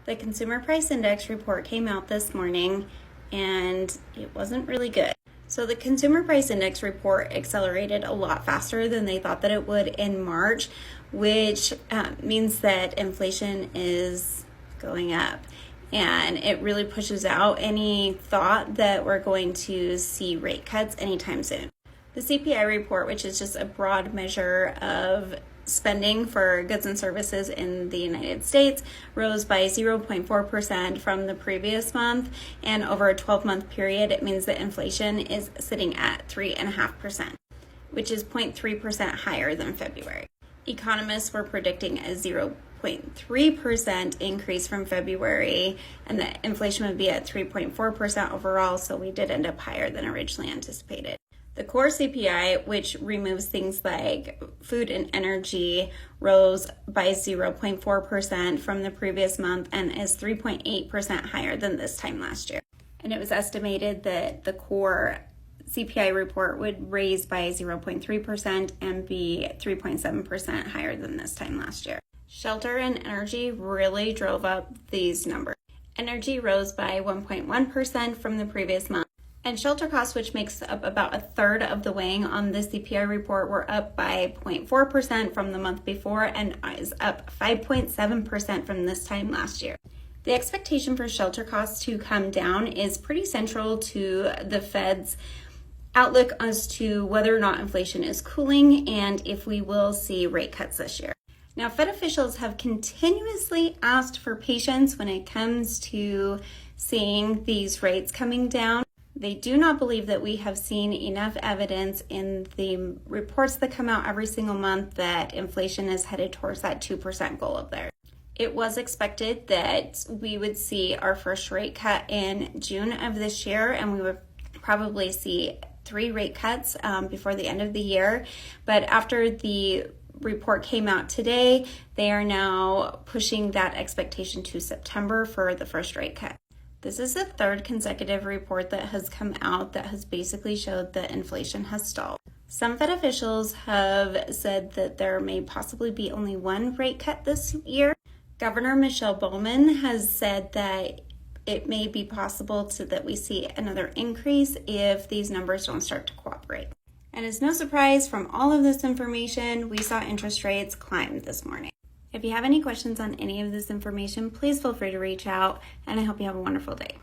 The Consumer Price Index report came out this morning and it wasn't really good. So the Consumer Price Index report accelerated a lot faster than they thought that it would in March, which means that inflation is going up. And it really pushes out any thought that we're going to see rate cuts anytime soon. The CPI report, which is just a broad measure of spending for goods and services in the United States, rose by 0.4% from the previous month, and over a 12-month period, it means that inflation is sitting at 3.5%, which is 0.3% higher than February. Economists were predicting a 0.3% increase from February, and that inflation would be at 3.4% overall, so we did end up higher than originally anticipated. The core CPI, which removes things like food and energy, rose by 0.4% from the previous month and is 3.8% higher than this time last year. And it was estimated that the core CPI report would raise by 0.3% and be 3.7% higher than this time last year. Shelter and energy really drove up these numbers. Energy rose by 1.1% from the previous month. And shelter costs, which makes up about a third of the weighing on the CPI report, were up by 0.4% from the month before and is up 5.7% from this time last year. The expectation for shelter costs to come down is pretty central to the Fed's outlook as to whether or not inflation is cooling and if we will see rate cuts this year. Now, Fed officials have continuously asked for patience when it comes to seeing these rates coming down. They do not believe that we have seen enough evidence in the reports that come out every single month that inflation is headed towards that 2% goal of theirs. It was expected that we would see our first rate cut in June of this year, and we would probably see 3 rate cuts before the end of the year. But after the report came out today, they are now pushing that expectation to September for the first rate cut. This is the third consecutive report that has come out that has basically showed that inflation has stalled. Some Fed officials have said that there may possibly be only one rate cut this year. Governor Michelle Bowman has said that it may be possible that we see another increase if these numbers don't start to cooperate. And it's no surprise from all of this information, we saw interest rates climb this morning. If you have any questions on any of this information, please feel free to reach out, and I hope you have a wonderful day.